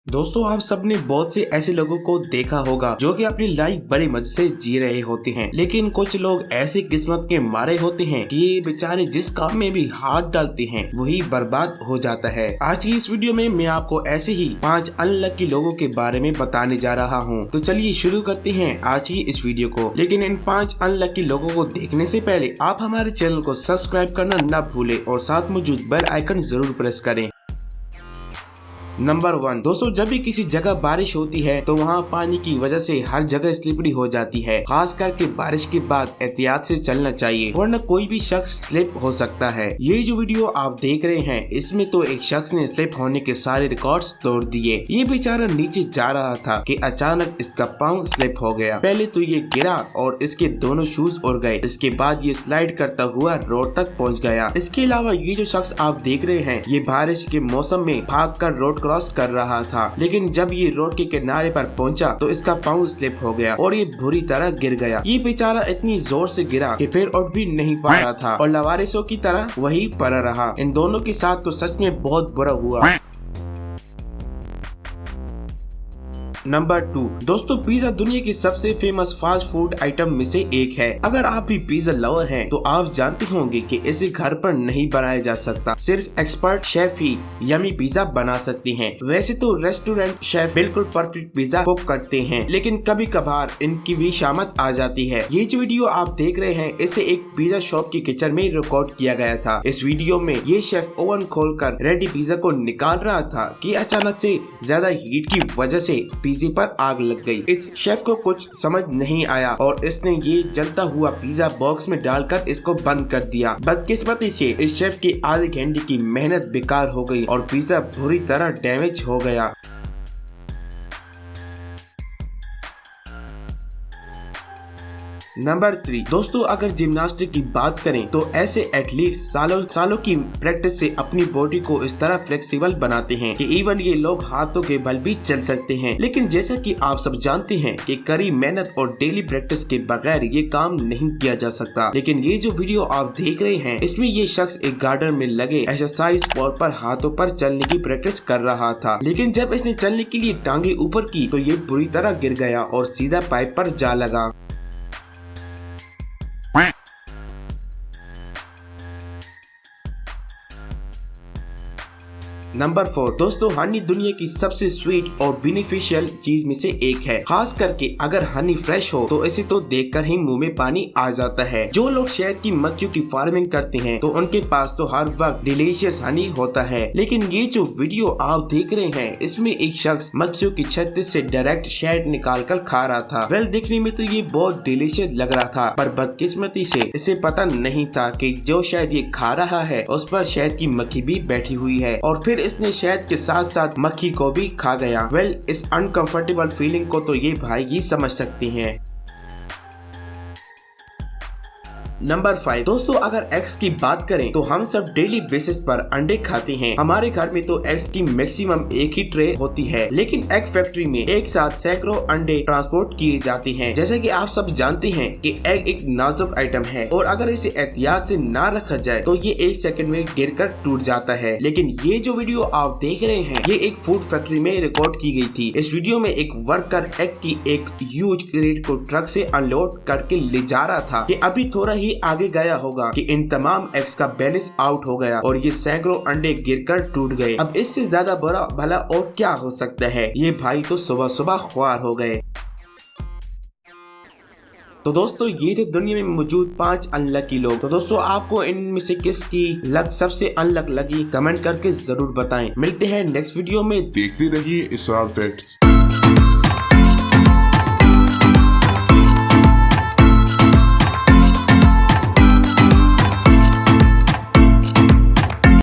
दोस्तों आप सबने बहुत से ऐसे लोगों को देखा होगा जो कि अपनी लाइफ बड़े मजे से जी रहे होते हैं, लेकिन कुछ लोग ऐसी किस्मत के मारे होते हैं कि ये बेचारे जिस काम में भी हाथ डालते हैं वही बर्बाद हो जाता है। आज की इस वीडियो में मैं आपको ऐसे ही 5 अनलकी लोगों के बारे में बताने जा रहा हूँ। तो चलिए शुरू करते हैं आज की इस वीडियो को। लेकिन इन 5 अनलकी लोगों को देखने से पहले आप हमारे चैनल को सब्सक्राइब करना न भूले और साथ मौजूद बेल आइकन जरूर प्रेस करें। नंबर 1 दोस्तों, जब भी किसी जगह बारिश होती है तो वहाँ पानी की वजह से हर जगह स्लिपरी हो जाती है। खास करके बारिश के बाद एहतियात से चलना चाहिए वरना कोई भी शख्स स्लिप हो सकता है। ये जो वीडियो आप देख रहे हैं इसमें तो एक शख्स ने स्लिप होने के सारे रिकॉर्ड्स तोड़ दिए। ये बेचारा नीचे जा रहा था कि अचानक इसका पाँव स्लिप हो गया। पहले तो ये गिरा और इसके दोनों शूज उड़ गए। इसके बाद ये स्लाइड करता हुआ रोड तक पहुँच गया। इसके अलावा ये जो शख्स आप देख रहे हैं ये बारिश के मौसम में भागकर रोड क्रॉस कर रहा था, लेकिन जब ये रोड के किनारे पर पहुंचा तो इसका पाँव स्लिप हो गया और ये बुरी तरह गिर गया। ये बेचारा इतनी जोर से गिरा कि फिर उठ भी नहीं पा रहा था और लवारिसों की तरह वही पड़ा रहा। इन दोनों के साथ तो सच में बहुत बुरा हुआ। नंबर 2 दोस्तों, पिज्जा दुनिया की सबसे फेमस फास्ट फूड आइटम में से एक है। अगर आप भी पिज्जा लवर हैं तो आप जानते होंगे कि इसे घर पर नहीं बनाया जा सकता। सिर्फ एक्सपर्ट शेफ ही यमी पिज्जा बना सकते हैं। वैसे तो रेस्टोरेंट शेफ बिल्कुल परफेक्ट पिज्जा कुक करते हैं, लेकिन कभी कभार इनकी भी शामत आ जाती है। ये जो वीडियो आप देख रहे हैं इसे एक पिज्जा शॉप की किचन में रिकॉर्ड किया गया था। इस वीडियो में ये शेफ ओवन खोलकर रेडी पिज्जा को निकाल रहा था कि अचानक से ज्यादा हीट की वजह से पिज्जा पर आग लग गई। इस शेफ को कुछ समझ नहीं आया और इसने ये जलता हुआ पिज्जा बॉक्स में डालकर इसको बंद कर दिया। बदकिस्मती से इस शेफ की आधे घंटे की मेहनत बेकार हो गई और पिज्जा बुरी तरह डैमेज हो गया। नंबर 3 दोस्तों, अगर जिम्नास्टिक की बात करें तो ऐसे एथलीट सालों की प्रैक्टिस से अपनी बॉडी को इस तरह फ्लेक्सिबल बनाते हैं कि इवन ये लोग हाथों के बल भी चल सकते हैं। लेकिन जैसा कि आप सब जानते हैं कि कड़ी मेहनत और डेली प्रैक्टिस के बगैर ये काम नहीं किया जा सकता। लेकिन ये जो वीडियो आप देख रहे हैं इसमें ये शख्स एक गार्डन में लगे एक्सरसाइज बोर्ड पर हाथों पर चलने की प्रैक्टिस कर रहा था, लेकिन जब इसने चलने के लिए टांगे ऊपर की तो ये बुरी तरह गिर गया और सीधा पाइप पर जा लगा। नंबर 4 दोस्तों, हनी दुनिया की सबसे स्वीट और बेनिफिशियल चीज में से एक है। खास करके अगर हनी फ्रेश हो तो इसे तो देखकर ही मुंह में पानी आ जाता है। जो लोग शहद की मक्खियों की फार्मिंग करते हैं तो उनके पास तो हर वक्त डिलीशियस हनी होता है। लेकिन ये जो वीडियो आप देख रहे हैं इसमें एक शख्स मक्खियों की छत्ते से डायरेक्ट शहद निकाल कर खा रहा था। वेल, दिखने में तो ये बहुत डिलीशियस लग रहा था, पर बदकिस्मती से इसे पता नहीं था कि जो शहद ये खा रहा है उस पर शहद की मक्खी भी बैठी हुई है और फिर इसने शहद के साथ साथ मक्खी को भी खा गया। वेल, इस अनकंफर्टेबल फीलिंग को तो ये भाई ही समझ सकते हैं। नंबर 5 दोस्तों, अगर एग्स की बात करें तो हम सब डेली बेसिस पर अंडे खाते हैं। हमारे घर में तो एग्स की मैक्सिमम एक ही ट्रे होती है, लेकिन एग फैक्ट्री में एक साथ सैकड़ों अंडे ट्रांसपोर्ट किए जाते हैं। जैसे कि आप सब जानते हैं कि एग एक नाजुक आइटम है और अगर इसे एहतियात से ना रखा जाए तो ये 1 सेकंड में गिरकर टूट जाता है। लेकिन ये जो वीडियो आप देख रहे हैं ये एक फूड फैक्ट्री में रिकॉर्ड की गई थी। इस वीडियो में एक वर्कर एग की एक ह्यूज क्रेट को ट्रक से अनलोड करके ले जा रहा था कि अभी थोड़ा ही आगे गया होगा कि इन तमाम एग्स का बैलेंस आउट हो गया और ये सैकड़ों अंडे गिरकर टूट गए। अब इससे ज्यादा बुरा भला और क्या हो सकता है। ये भाई तो सुबह सुबह ख्वार हो गए। तो दोस्तों ये थे दुनिया में मौजूद 5 अनलकी लोग। तो दोस्तों आपको इनमें से किसकी लक सबसे अनलक लगी कमेंट करके जरूर बताएं। मिलते हैं नेक्स्ट वीडियो में। देखते रहिए इसरार फैक्ट्स।